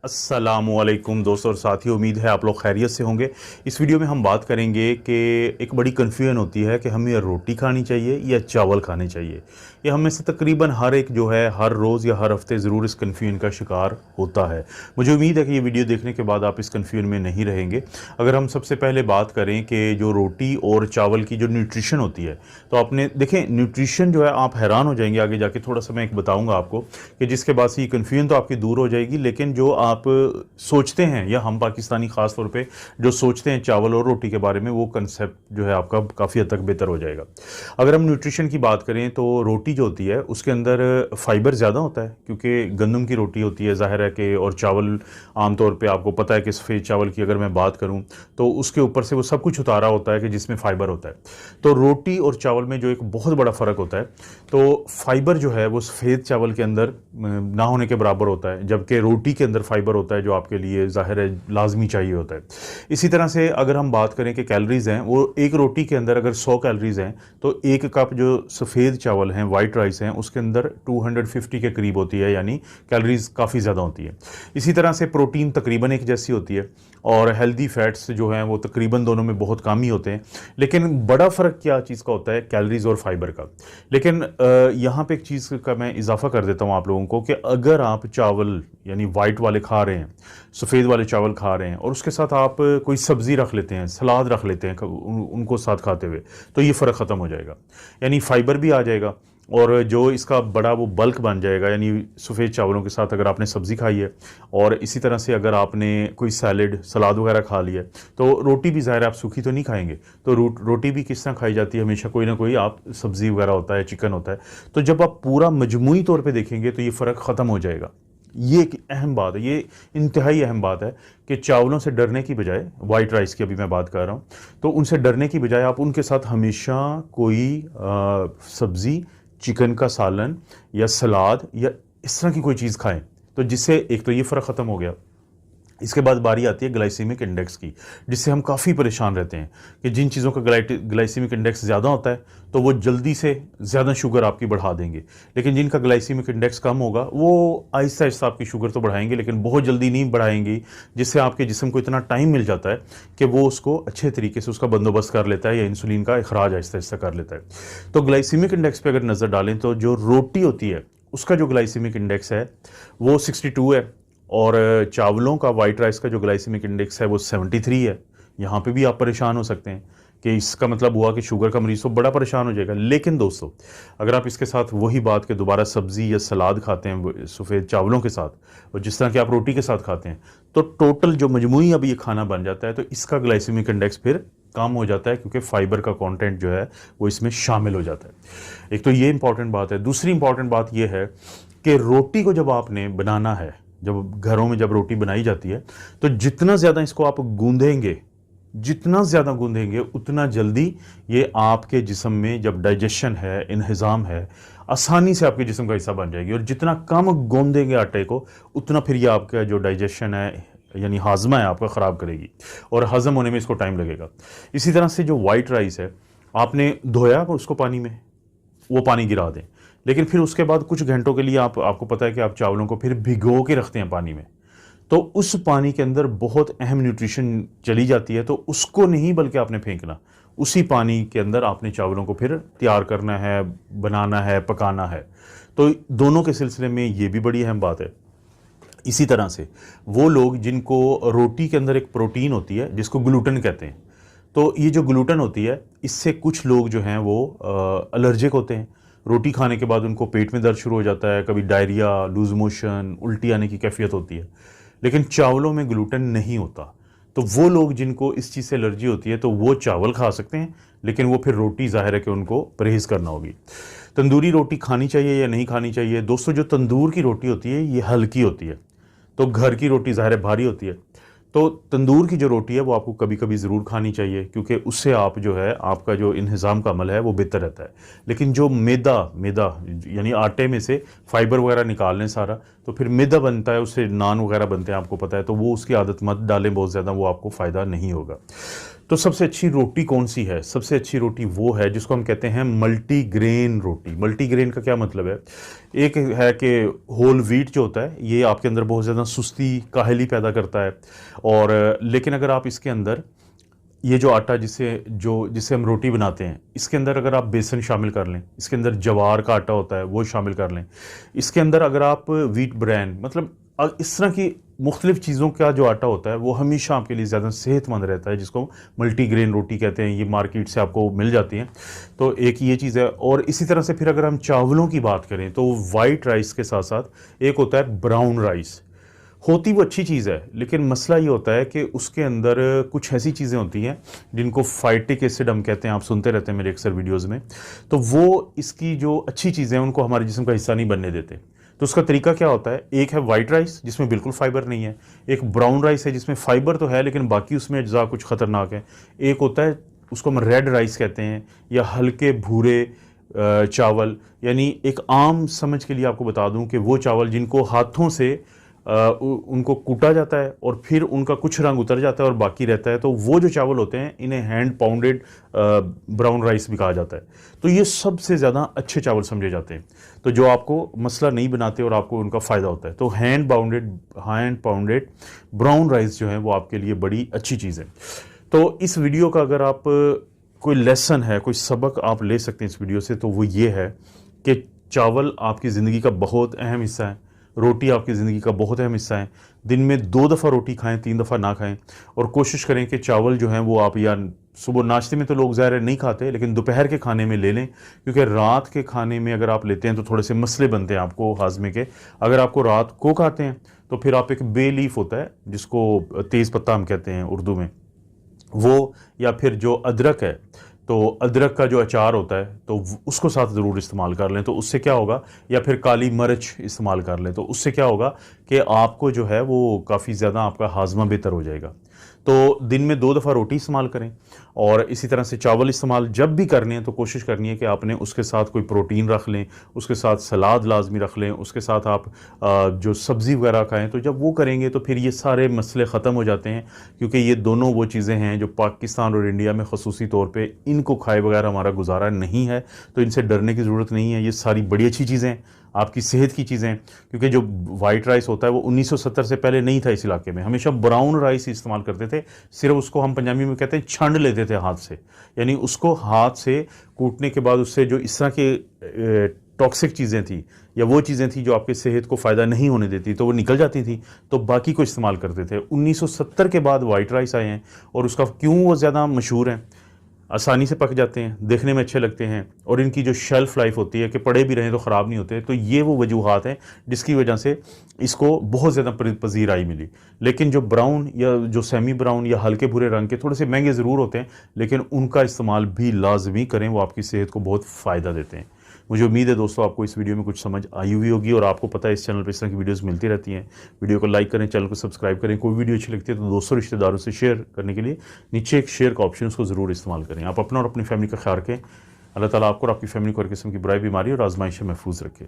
अस्सलामुअलैकुम दोस्तों और साथियों, उम्मीद है आप लोग खैरियत से होंगे। इस वीडियो में हम बात करेंगे कि एक बड़ी कन्फ्यूजन होती है कि हमें रोटी खानी चाहिए या चावल खाने चाहिए। ये हम में से तकरीबन हर एक जो है हर रोज़ या हर हफ्ते ज़रूर इस कन्फ्यूजन का शिकार होता है। मुझे उम्मीद है कि ये वीडियो देखने के बाद आप इस कन्फ्यूजन में नहीं रहेंगे। अगर हम सबसे पहले बात करें कि जो रोटी और चावल की जो न्यूट्रिशन होती है, तो आपने देखें न्यूट्रिशन जो है आप हैरान हो जाएंगे। आगे जाके थोड़ा सा मैं एक बताऊँगा आपको कि जिसके बाद से ये कन्फ्यूजन तो आपकी दूर हो जाएगी। लेकिन जो आप सोचते हैं या हम पाकिस्तानी ख़ास तौर पे जो सोचते हैं चावल और रोटी के बारे में, वो कंसेप्ट जो है आपका काफ़ी हद तक बेहतर हो जाएगा। अगर हम न्यूट्रिशन की बात करें तो रोटी जो होती है उसके अंदर फाइबर ज़्यादा होता है, क्योंकि गंदम की रोटी होती है ज़ाहिर है कि, और चावल आमतौर पे आपको पता है कि सफ़ेद चावल की अगर मैं बात करूँ तो उसके ऊपर से वो सब कुछ उतारा होता है कि जिसमें फ़ाइबर होता है। तो रोटी और चावल में जो एक बहुत बड़ा फ़र्क होता है, तो फाइबर जो है वो सफ़ेद चावल के अंदर ना होने के बराबर होता है, जबकि रोटी के अंदर फाइबर होता है जो आपके लिए ज़ाहिर है लाजमी चाहिए होता है। इसी तरह से अगर हम बात करें कि कैलोरीज़ हैं, वो एक रोटी के अंदर अगर 100 कैलोरीज़ हैं तो एक कप जो सफ़ेद चावल हैं, वाइट राइस हैं, उसके अंदर 250 के करीब होती है, यानी कैलोरीज़ काफ़ी ज़्यादा होती है। इसी तरह से प्रोटीन तकरीबन एक जैसी होती है और हेल्दी फैट्स जो हैं वो तकरीबन दोनों में बहुत कम ही होते हैं। लेकिन बड़ा फ़र्क क्या चीज़ का होता है? कैलोरीज़ और फाइबर का। लेकिन यहाँ पे एक चीज़ का मैं इजाफा कर देता हूँ आप लोगों को कि अगर आप चावल यानी वाइट वाले खा रहे हैं, सफ़ेद वाले चावल खा रहे हैं, और उसके साथ आप कोई सब्ज़ी रख लेते हैं, सलाद रख लेते हैं उनको साथ खाते हुए, तो ये फ़र्क ख़त्म हो जाएगा। यानी फाइबर भी आ जाएगा और जो इसका बड़ा वो बल्क बन जाएगा। यानी सफ़ेद चावलों के साथ अगर आपने सब्ज़ी खाई है और इसी तरह से अगर आपने कोई सैलेड सलाद वगैरह खा लिया, तो रोटी भी ज़ाहिर आप सूखी तो नहीं खाएंगे, तो रोटी भी किस तरह खाई जाती है? हमेशा कोई ना कोई आप सब्ज़ी वगैरह होता है, चिकन होता है। तो जब आप पूरा मजमूई तौर पर देखेंगे तो ये फ़र्क ख़त्म हो जाएगा। ये एक अहम बात है, ये इंतहाई अहम बात है कि चावलों से डरने की बजाय, वाइट राइस की अभी मैं बात कर रहा हूँ, तो उनसे डरने की बजाय आप उनके साथ हमेशा कोई सब्ज़ी, चिकन का सालन या सलाद या इस तरह की कोई चीज़ खाएं, तो जिससे एक तो ये फ़र्क ख़त्म हो गया। इसके बाद बारी आती है ग्लाइसीमिक इंडेक्स की, जिससे हम काफ़ी परेशान रहते हैं कि जिन चीज़ों का ग्लाइसीमिक इंडेक्स ज़्यादा होता है तो वो जल्दी से ज़्यादा शुगर आपकी बढ़ा देंगे, लेकिन जिनका ग्लाइसीमिक इंडेक्स कम होगा वो आहिस्ता आहिस्ता आपकी शुगर तो बढ़ाएंगे, लेकिन बहुत जल्दी नहीं बढ़ाएंगी, जिससे आपके जिस्म को इतना टाइम मिल जाता है कि वो उसको अच्छे तरीके से उसका बंदोबस्त कर लेता है या इंसुलिन का अखराज आहिस्ता आहिस्ता कर लेता है। तो ग्लाइसीमिक इंडेक्स पर अगर नज़र डालें तो जो रोटी होती है उसका जो ग्लाइसीमिक इंडेक्स है वो 62 है, और चावलों का, वाइट राइस का जो ग्लाइसेमिक इंडेक्स है वो 73 है। यहाँ पे भी आप परेशान हो सकते हैं कि इसका मतलब हुआ कि शुगर का मरीज़ तो बड़ा परेशान हो जाएगा। लेकिन दोस्तों, अगर आप इसके साथ वही बात के दोबारा सब्ज़ी या सलाद खाते हैं सफ़ेद चावलों के साथ, और जिस तरह कि आप रोटी के साथ खाते हैं, तो टोटल जो मजमूई अब ये खाना बन जाता है, तो इसका ग्लाइसेमिक इंडेक्स फिर कम हो जाता है, क्योंकि फाइबर का कंटेंट जो है वो इसमें शामिल हो जाता है। एक तो ये इंपॉर्टेंट बात है। दूसरी इंपॉर्टेंट बात ये है कि रोटी को जब आपने बनाना है, जब घरों में जब रोटी बनाई जाती है, तो जितना ज़्यादा इसको आप गूंदेंगे, जितना ज़्यादा गूंदेंगे, उतना जल्दी ये आपके जिस्म में जब डाइजेशन है, इन्हिज़ाम है, आसानी से आपके जिस्म का हिस्सा बन जाएगी। और जितना कम गूंदेंगे आटे को, उतना फिर ये आपका जो डाइजेशन है यानी हाजमा है आपका ख़राब करेगी, और हज़म होने में इसको टाइम लगेगा। इसी तरह से जो वाइट राइस है, आपने धोया उसको पानी में, वो पानी गिरा दें, लेकिन फिर उसके बाद कुछ घंटों के लिए आपको पता है कि आप चावलों को फिर भिगो के रखते हैं पानी में, तो उस पानी के अंदर बहुत अहम न्यूट्रिशन चली जाती है। तो उसको नहीं बल्कि आपने फेंकना, उसी पानी के अंदर आपने चावलों को फिर तैयार करना है, बनाना है, पकाना है। तो दोनों के सिलसिले में ये भी बड़ी अहम बात है। इसी तरह से वो लोग जिनको रोटी के अंदर एक प्रोटीन होती है जिसको ग्लूटेन कहते हैं, तो ये जो ग्लूटेन होती है, इससे कुछ लोग जो हैं वो एलर्जिक होते हैं। रोटी खाने के बाद उनको पेट में दर्द शुरू हो जाता है, कभी डायरिया, लूज मोशन, उल्टी आने की कैफियत होती है। लेकिन चावलों में ग्लूटेन नहीं होता, तो वो लोग जिनको इस चीज़ से एलर्जी होती है तो वो चावल खा सकते हैं, लेकिन वो फिर रोटी ज़ाहिर है कि उनको परहेज़ करना होगी। तंदूरी रोटी खानी चाहिए या नहीं खानी चाहिए? दोस्तों, जो तंदूर की रोटी होती है ये हल्की होती है, तो घर की रोटी ज़ाहिर है भारी होती है। तो तंदूर की जो रोटी है वो आपको कभी कभी ज़रूर खानी चाहिए, क्योंकि उससे आप जो है आपका जो इंहिज़ाम का अमल है वो बेहतर रहता है। लेकिन जो मैदा मैदा यानी आटे में से फाइबर वगैरह निकाल लें सारा, तो फिर मैदा बनता है, उससे नान वगैरह बनते हैं, आपको पता है, तो वो उसकी आदत मत डालें बहुत ज़्यादा, वो आपको फ़ायदा नहीं होगा। तो सबसे अच्छी रोटी कौन सी है? सबसे अच्छी रोटी वो है जिसको हम कहते हैं मल्टीग्रेन रोटी। मल्टीग्रेन का क्या मतलब है? एक है कि होल व्हीट जो होता है ये आपके अंदर बहुत ज़्यादा सुस्ती, काहली पैदा करता है। और लेकिन अगर आप इसके अंदर ये जो आटा जिससे हम रोटी बनाते हैं, इसके अंदर अगर आप बेसन शामिल कर लें, इसके अंदर जवार का आटा होता है वो शामिल कर लें, इसके अंदर अगर आप व्हीट ब्रैन मतलब इस तरह की मुख्तलिफ चीज़ों का जो आटा होता है वो हमेशा आपके लिए ज़्यादा सेहतमंद रहता है, जिसको मल्टीग्रेन रोटी कहते हैं। ये मार्केट से आपको मिल जाती हैं। तो एक ये चीज़ है। और इसी तरह से फिर अगर हम चावलों की बात करें तो वाइट राइस के साथ साथ एक होता है ब्राउन राइस। होती वो अच्छी चीज़ है, लेकिन मसला ये होता है कि उसके अंदर कुछ ऐसी चीज़ें होती हैं जिनको फाइटिक एसिड हम कहते हैं, आप सुनते रहते हैं मेरे अक्सर वीडियोज़ में। तो वो इसकी जो अच्छी चीज़ें हैं उनको हमारे जिस्म का हिस्सा नहीं बनने देते। तो उसका तरीका क्या होता है? एक है वाइट राइस जिसमें बिल्कुल फाइबर नहीं है, एक ब्राउन राइस है जिसमें फाइबर तो है लेकिन बाकी उसमें अज्जा कुछ ख़तरनाक है, एक होता है उसको हम रेड राइस कहते हैं या हल्के भूरे चावल। यानी एक आम समझ के लिए आपको बता दूं कि वो चावल जिनको हाथों से उनको कूटा जाता है और फिर उनका कुछ रंग उतर जाता है और बाकी रहता है, तो वो जो चावल होते हैं इन्हें हैंड पाउंडेड ब्राउन राइस भी कहा जाता है। तो ये सबसे ज़्यादा अच्छे चावल समझे जाते हैं, तो जो आपको मसला नहीं बनाते और आपको उनका फ़ायदा होता है। तो हैंड पाउंडेड ब्राउन राइस जो है वो आपके लिए बड़ी अच्छी चीज़ है। तो इस वीडियो का अगर आप कोई लेसन है, कोई सबक आप ले सकते हैं इस वीडियो से, तो वो ये है कि चावल आपकी ज़िंदगी का बहुत अहम हिस्सा है, रोटी आपकी ज़िंदगी का बहुत अहम हिस्सा है। दिन में 2 दफ़ा रोटी खाएं, 3 दफ़ा ना खाएं। और कोशिश करें कि चावल जो हैं वो आप या सुबह नाश्ते में तो लोग ज़ाहिर नहीं खाते, लेकिन दोपहर के खाने में ले लें, क्योंकि रात के खाने में अगर आप लेते हैं तो थोड़े से मसले बनते हैं आपको हाजमे के। अगर आपको रात को खाते हैं तो फिर आप एक बे लीफ होता है जिसको तेज़ पत्ता हम कहते हैं उर्दू में, वो या फिर जो अदरक है, तो अदरक का जो अचार होता है तो उसको साथ ज़रूर इस्तेमाल कर लें। तो उससे क्या होगा, या फिर काली मिर्च इस्तेमाल कर लें, तो उससे क्या होगा कि आपको जो है वो काफ़ी ज़्यादा आपका हाजमा बेहतर हो जाएगा। तो दिन में 2 दफ़ा रोटी इस्तेमाल करें। और इसी तरह से चावल इस्तेमाल जब भी करने हैं तो कोशिश करनी है कि आपने उसके साथ कोई प्रोटीन रख लें, उसके साथ सलाद लाजमी रख लें, उसके साथ आप जो सब्ज़ी वगैरह खाएं। तो जब वो करेंगे तो फिर ये सारे मसले ख़त्म हो जाते हैं, क्योंकि ये दोनों वो चीज़ें हैं जो पाकिस्तान और इंडिया में ख़ुसूसी तौर पर इनको खाए बगैर हमारा गुजारा नहीं है। तो इनसे डरने की ज़रूरत नहीं है, ये सारी बड़ी अच्छी चीज़ें हैं, आपकी सेहत की चीज़ें। क्योंकि जो वाइट राइस होता है वो 1970 से पहले नहीं था इस इलाके में, हमेशा ब्राउन राइस इस्तेमाल करते थे। सिर्फ उसको हम पंजाबी में कहते हैं छंड लेते थे हाथ से, यानी उसको हाथ से कूटने के बाद उससे जो इस तरह के टॉक्सिक चीज़ें थी या वो चीज़ें थी जो आपके सेहत को फ़ायदा नहीं होने देती, तो वो निकल जाती थी, तो बाकी को इस्तेमाल करते थे। 1970 के बाद वाइट राइस आए हैं। और उसका क्यों वो ज़्यादा मशहूर हैं? आसानी से पक जाते हैं, देखने में अच्छे लगते हैं, और इनकी जो शेल्फ़ लाइफ होती है कि पड़े भी रहें तो ख़राब नहीं होते। तो ये वो वजूहात हैं जिसकी वजह से इसको बहुत ज़्यादा पज़ीराई मिली। लेकिन जो ब्राउन या जो सेमी ब्राउन या हल्के भूरे रंग के थोड़े से महंगे ज़रूर होते हैं, लेकिन उनका इस्तेमाल भी लाजमी करें, वो आपकी सेहत को बहुत फ़ायदा देते हैं। मुझे उम्मीद है दोस्तों आपको इस वीडियो में कुछ समझ आई हुई होगी, और आपको पता है इस चैनल पर इस तरह की वीडियोस मिलती रहती हैं। वीडियो को लाइक करें, चैनल को सब्सक्राइब करें। कोई वीडियो अच्छी लगती है तो दोस्तों रिश्तेदारों से शेयर करने के लिए नीचे एक शेयर का ऑप्शन, उसको ज़रूर इस्तेमाल करें। आप अपना और अपनी फैमिली का ख्याल रखें। अल्लाह ताला आपको और आपकी फैमिली को हर किस्म की बुराई, बीमारी और आजमाइश से महफूज रखे।